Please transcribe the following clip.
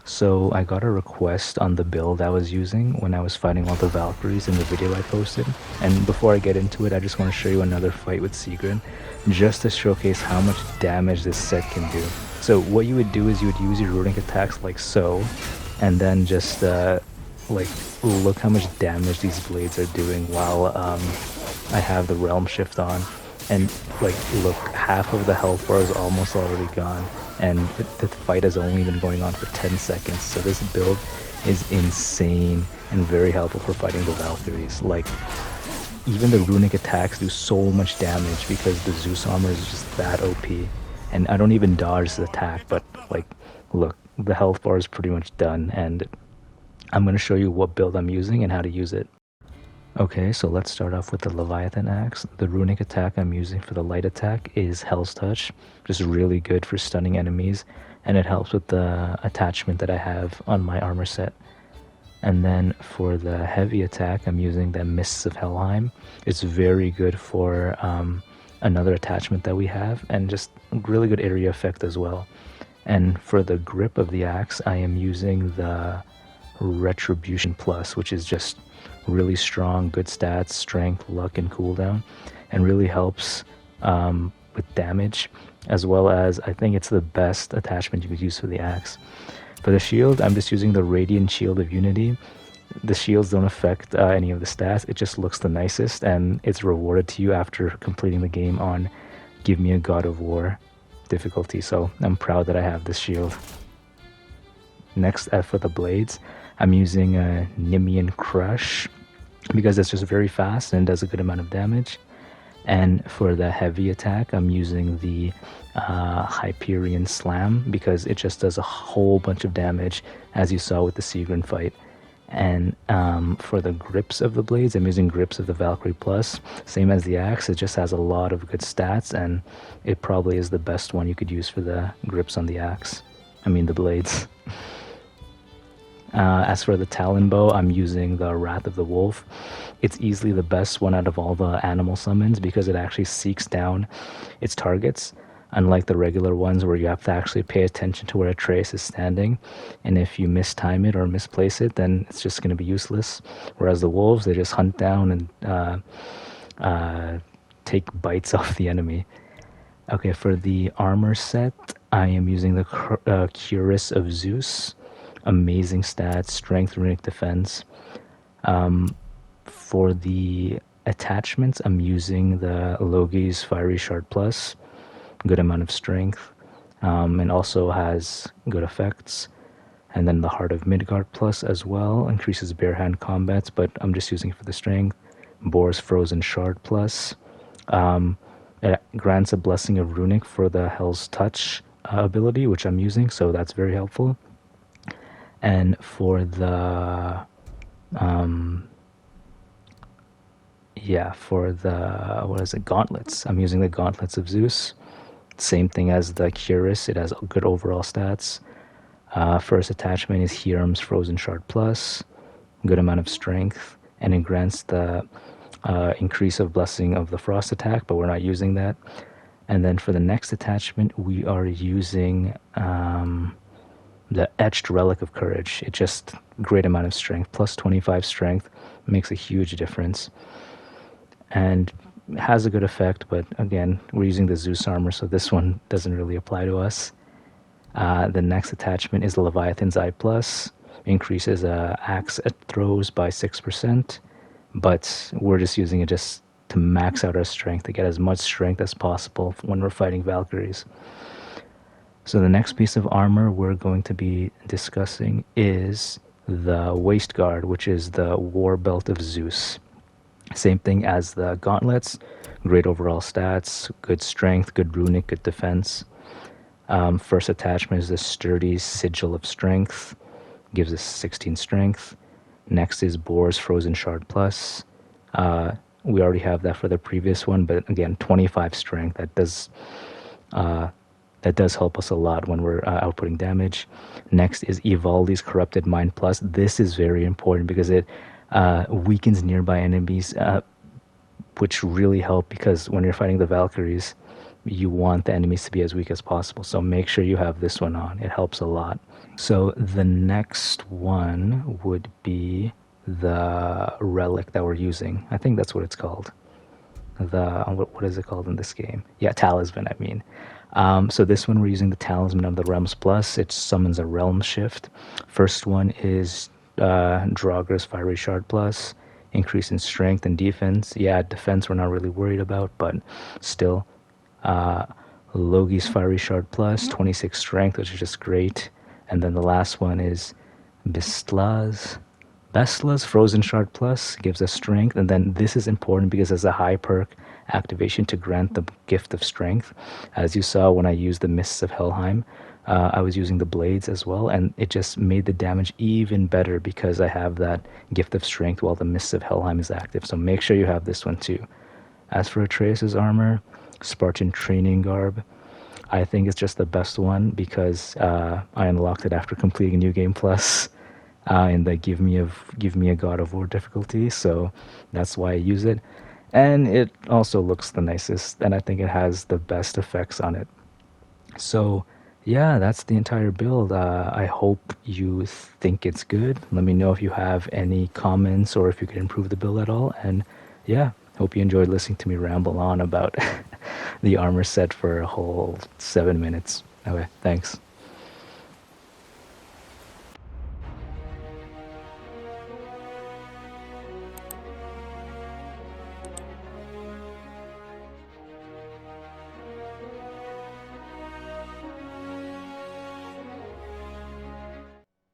So I got a request on the build I was using when I was fighting all the Valkyries in the video I posted. And before I get into it, I just want to show you another fight with Sigrid, just to showcase how much damage this set can do. So what you would do is you would use your runic attacks like so, and then just like look how much damage these blades are doing while I have the realm shift on. And like look, half of the health bar is almost already gone, and the fight has only been going on for 10 seconds. So this build is insane and very helpful for fighting the Valkyries. Like even the runic attacks do so much damage because the Zeus armor is just that OP. And I don't even dodge the attack, but like look, the health bar is pretty much done, and I'm going to show you what build I'm using and how to use it. Okay, so let's start off with the Leviathan axe. The runic attack I'm using for the light attack is Hell's Touch, just really good for stunning enemies, and it helps with the attachment that I have on my armor set. And then for the heavy attack, I'm using the Mists of Helheim. It's very good for another attachment that we have, and just really good area effect as well. And for the grip of the axe, I am using the Retribution Plus, which is just really strong, good stats, strength, luck, and cooldown, and really helps with damage, as well as I think it's the best attachment you could use for the axe. For the shield, I'm just using the Radiant Shield of Unity. The shields don't affect any of the stats, it just looks the nicest, and it's rewarded to you after completing the game on Give Me a God of War difficulty, so I'm proud that I have this shield. Next, for the blades, I'm using a Nemean Crush because it's just very fast and does a good amount of damage. And for the heavy attack, I'm using the Hyperion Slam because it just does a whole bunch of damage, as you saw with the Sigrun fight. And for the grips of the blades, I'm using grips of the Valkyrie Plus. Same as the axe, it just has a lot of good stats, and it probably is the best one you could use for the grips on the axe. I mean the blades. As for the Talon Bow, I'm using the Wrath of the Wolf. It's easily the best one out of all the animal summons because it actually seeks down its targets, unlike the regular ones where you have to actually pay attention to where Atreus is standing, and if you mistime it or misplace it, then it's just going to be useless. Whereas the wolves, they just hunt down and take bites off the enemy. Okay, for the armor set, I am using the Cuirass of Zeus. Amazing stats, strength, runic defense. For the attachments, I'm using the Logi's Fiery Shard Plus, good amount of strength, and also has good effects. And then the Heart of Midgard Plus as well, increases bare hand combats, but I'm just using it for the strength. Bor's Frozen Shard Plus, it grants a Blessing of Runic for the Hell's Touch ability, which I'm using, so that's very helpful. And for the what is it, Gauntlets, I'm using the Gauntlets of Zeus. Same thing as the Cuirass, it has good overall stats. First attachment is Hiram's Frozen Shard Plus, good amount of strength, and it grants the increase of Blessing of the Frost attack, but we're not using that. And then for the next attachment, we are using the Etched Relic of Courage. It just great amount of strength, plus 25 strength, makes a huge difference, and has a good effect. But again, we're using the Zeus armor, so this one doesn't really apply to us. The next attachment is the Leviathan's Eye Plus, increases axe throws by 6%, but we're just using it just to max out our strength, to get as much strength as possible when we're fighting Valkyries. So the next piece of armor we're going to be discussing is the Waist Guard, which is the War Belt of Zeus. Same thing as the Gauntlets, great overall stats, good strength, good runic, good defense. First attachment is the Sturdy Sigil of Strength, gives us 16 strength. Next is Bor's Frozen Shard Plus. We already have that for the previous one, but again, 25 strength. That does help us a lot when we're outputting damage. Next is Ivaldi's Corrupted Mind Plus. This is very important because it weakens nearby enemies, which really help because when you're fighting the Valkyries, you want the enemies to be as weak as possible. So make sure you have this one on. It helps a lot. So the next one would be the relic that we're using. I think that's what it's called. What is it called in this game? Yeah, talisman. I mean, so this one we're using the talisman of the realms plus. It summons a realm shift. First one is Draugr's fiery shard plus, increase in strength and defense. Yeah, defense we're not really worried about, but still. Uh, Logi's fiery shard plus 26 strength, which is just great. And then the last one is Bestla's Frozen Shard Plus gives us strength, and then this is important because as a high perk activation to grant the gift of strength. As you saw when I used the Mists of Helheim, I was using the blades as well, and it just made the damage even better because I have that gift of strength while the Mists of Helheim is active. So make sure you have this one too. As for Atreus' armor, Spartan Training Garb, I think it's just the best one because I unlocked it after completing New Game Plus in the give me a God of War difficulty, so that's why I use it. And it also looks the nicest, and I think it has the best effects on it. So yeah, that's the entire build. I hope you think it's good. Let me know if you have any comments or if you could improve the build at all. And yeah, hope you enjoyed listening to me ramble on about the armor set for a whole 7 minutes. Okay, thanks.